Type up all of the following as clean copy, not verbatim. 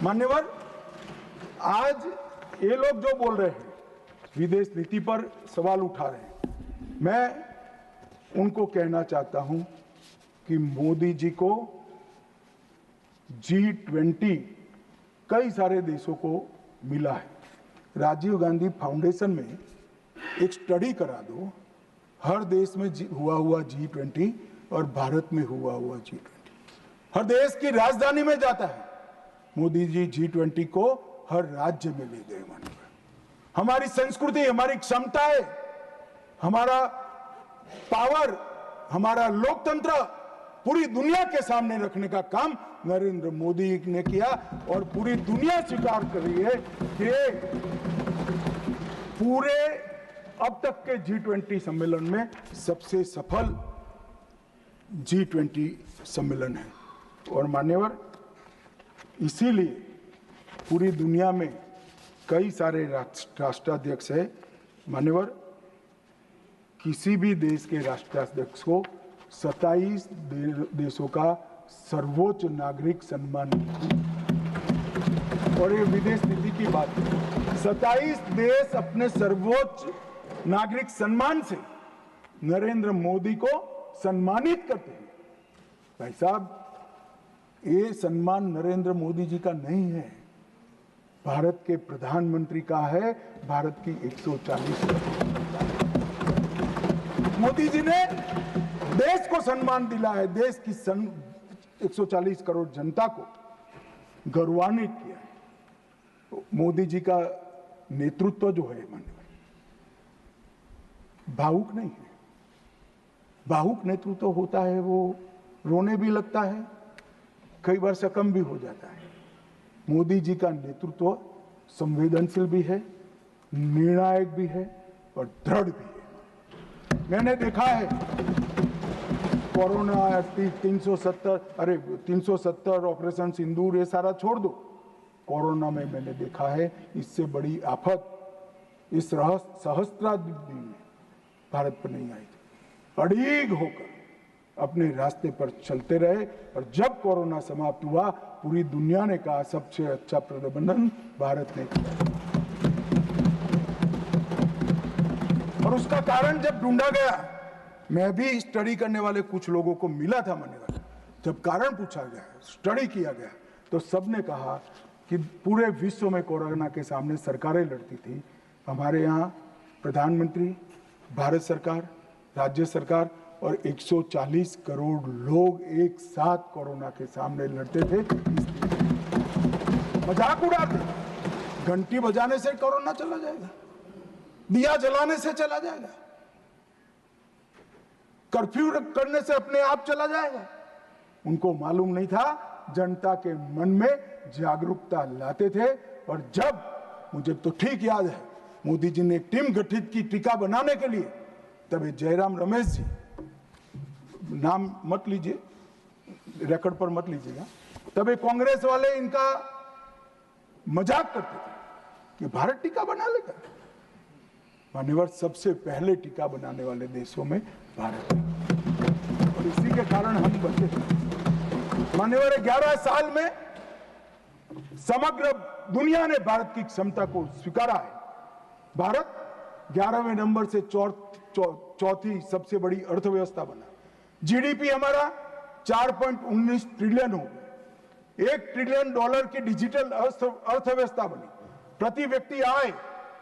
मान्यवर, आज ये लोग जो बोल रहे हैं, विदेश नीति पर सवाल उठा रहे हैं, मैं उनको कहना चाहता हूं कि मोदी जी को G20 कई सारे देशों को मिला है। राजीव गांधी फाउंडेशन में एक स्टडी करा दो, हर देश में हुआ G20 और भारत में हुआ G20। हर देश की राजधानी में जाता है। मोदी जी G20 को हर राज्य में ले गए। हमारी संस्कृति, हमारी क्षमताएं, हमारा पावर, हमारा लोकतंत्र पूरी दुनिया के सामने रखने का काम नरेंद्र मोदी ने किया और पूरी दुनिया स्वीकार कर रही है कि पूरे अब तक के G20 सम्मेलन में सबसे सफल G20 सम्मेलन है। और मान्यवर, इसीलिए पूरी दुनिया में कई सारे राष्ट्राध्यक्ष है। मान्यवर, किसी भी देश के राष्ट्राध्यक्ष को 27 देशों का सर्वोच्च नागरिक सम्मान, और ये विदेश नीति की बात है, 27 देश अपने सर्वोच्च नागरिक सम्मान से नरेंद्र मोदी को सम्मानित करते हैं। भाई साहब, ये सम्मान नरेंद्र मोदी जी का नहीं है, भारत के प्रधानमंत्री का है, भारत की 140 मोदी जी ने देश को सम्मान दिला है, देश की 140 करोड़ जनता को गौरवान्वित किया है। तो मोदी जी का नेतृत्व जो है, भावुक नहीं है। भावुक नेतृत्व होता है, वो रोने भी लगता है, कई बार शकम भी हो जाता है। मोदी जी का नेतृत्व संवेदनशील भी है, निर्णायक भी है और दृढ़ भी है। मैंने देखा है कोरोना 370 ऑपरेशन सिंदूर, ये सारा छोड़ दो। कोरोना में मैंने देखा है इससे बड़ी आफत इस सहस्त्राब्दी में भारत पर नहीं आई थी। अड़ीग होकर अपने रास्ते पर चलते रहे और जब कोरोना समाप्त हुआ, पूरी दुनिया ने कहा सबसे अच्छा प्रबंधन भारत ने किया। और उसका कारण जब ढूंढा गया, मैं भी स्टडी करने वाले कुछ लोगों को मिला था मान्यवर, जब कारण पूछा गया, स्टडी किया गया, तो सबने कहा कि पूरे विश्व में कोरोना के सामने सरकारें लड़ती थी, हमारे यहाँ प्रधानमंत्री, भारत सरकार, राज्य सरकार और 140 करोड़ लोग एक साथ कोरोना के सामने लड़ते थे। मजाक उड़ाते, घंटी बजाने से कोरोना चला जाएगा, दिया जलाने से चला जाएगा, कर्फ्यू करने से अपने आप चला जाएगा। उनको मालूम नहीं था, जनता के मन में जागरूकता लाते थे। और जब, मुझे तो ठीक याद है, मोदी जी ने टीम गठित की टीका बनाने के लिए, तब जयराम रमेश जी, नाम मत लीजिए, रिकॉर्ड पर मत लीजिएगा, तब कांग्रेस वाले इनका मजाक करते थे कि भारत टीका बना लेगा। मान्यवर, सबसे पहले टीका बनाने वाले देशों में भारत है और इसी के कारण हम बचे थे। मान्यवर, 11 साल में समग्र दुनिया ने भारत की क्षमता को स्वीकारा है। भारत 11वें नंबर से चौथी सबसे बड़ी अर्थव्यवस्था बना। जीडीपी हमारा 4.19 ट्रिलियन हो गया, $1 ट्रिलियन की डिजिटल अर्थव्यवस्था बनी। प्रति व्यक्ति आय,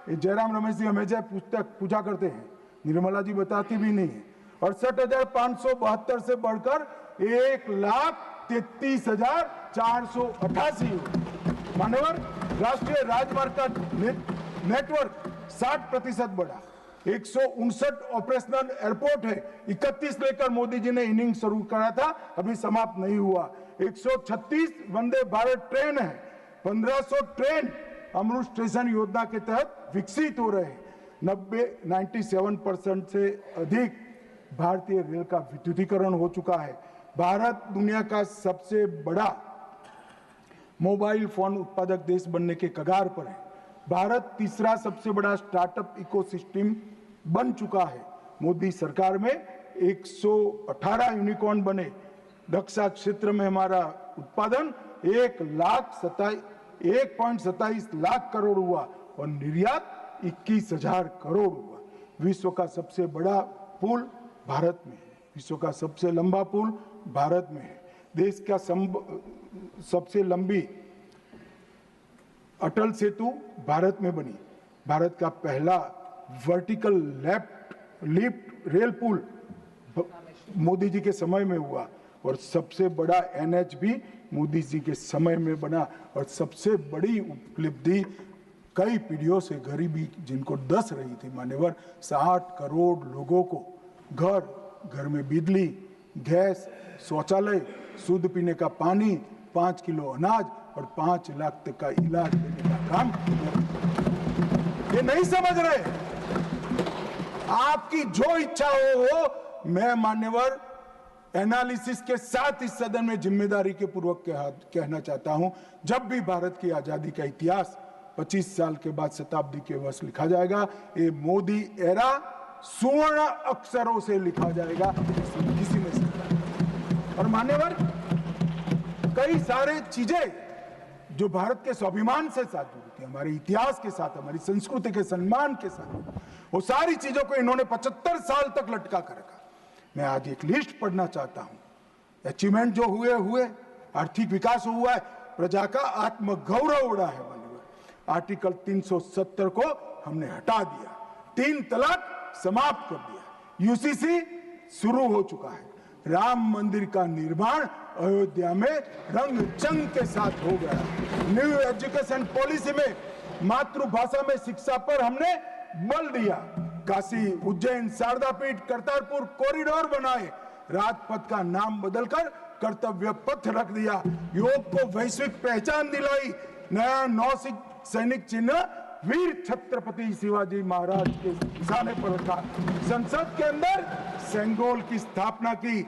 जयराम रमेश जी हमेशा पूछा करते हैं, निर्मला जी बताती भी नहीं है, 68,572 से बढ़कर 1,33,488 हो। मान्यवर, राष्ट्रीय राजमार्ग का नेटवर्क 60% बढ़ा, 159 ऑपरेशनल एयरपोर्ट है, 31 लेकर मोदी जी ने इनिंग शुरू करा था, अभी समाप्त नहीं हुआ। 136 वंदे भारत ट्रेन है, 1500 ट्रेन अमृत स्टेशन योजना के तहत विकसित हो रहे हैं। 97% से अधिक भारतीय रेल का विद्युतीकरण हो चुका है। भारत दुनिया का सबसे बड़ा मोबाइल फोन उत्पादक देश बनने के कगार पर है। भारत तीसरा सबसे बड़ा स्टार्टअप इकोसिस्टम बन चुका है। मोदी सरकार में 118 यूनिकॉर्न बने। रक्षा क्षेत्र में हमारा उत्पादन 1.27 लाख करोड़ हुआ और निर्यात 21,000 करोड़ हुआ। विश्व का सबसे बड़ा पुल भारत में है, विश्व का सबसे लंबा पुल भारत में है, देश का सबसे लंबी अटल सेतु भारत में बनी, भारत का पहला वर्टिकल लिफ्ट रेल पुल मोदी जी के समय में हुआ और सबसे बड़ा NH भी मोदी जी के समय में बना और सबसे बड़ी उपलब्धि कई पीढ़ियों से गरीबी जिनको दस रही थी मान्यवर 60 करोड़ लोगों को घर में बिजली, गैस, शौचालय, शुद्ध पीने का पानी, 5 किलो अनाज और 5 लाख तक का इलाज देने का काम। ये नहीं समझ रहे, आपकी जो इच्छा हो मैं मान्यवर एनालिसिस के साथ इस सदन में जिम्मेदारी के पूर्वक कहना चाहता हूं, जब भी भारत की आजादी का इतिहास 25 साल के बाद शताब्दी के वर्ष लिखा जाएगा, ये मोदी एरा स्वर्ण अक्षरों से लिखा जाएगा, किसी में से। और मान्यवर कई सारे चीजें जो भारत के स्वाभिमान से साथ जुड़ी थी, हमारे इतिहास के साथ, हमारी संस्कृति के सम्मान के साथ, वो सारी चीजों को इन्होंने 75 साल तक लटका कर रखा। मैं आज एक लिस्ट पढ़ना चाहता हूं, अचीवमेंट जो हुए, आर्थिक विकास हुआ है, प्रजा का आत्मगौरव उड़ा है। आर्टिकल 370 को हमने हटा दिया, 3 तलाक समाप्त कर दिया, UCC शुरू हो चुका है, राम मंदिर का निर्माण अयोध्या में रंग चंग के साथ हो गया, न्यू एजुकेशन पॉलिसी में मातृभाषा में शिक्षा पर हमने बल दिया, काशी, उज्जैन, शारदा पीठ, करतारपुर कॉरिडोर बनाए, राजपथ का नाम बदलकर कर्तव्य पथ रख दिया, योग को वैश्विक पहचान दिलाई, नया सैनिक चिन्ह वीर छत्रपति शिवाजी महाराज के निशाने पर रखा, संसद के अंदर सेंगोल की स्थापना की,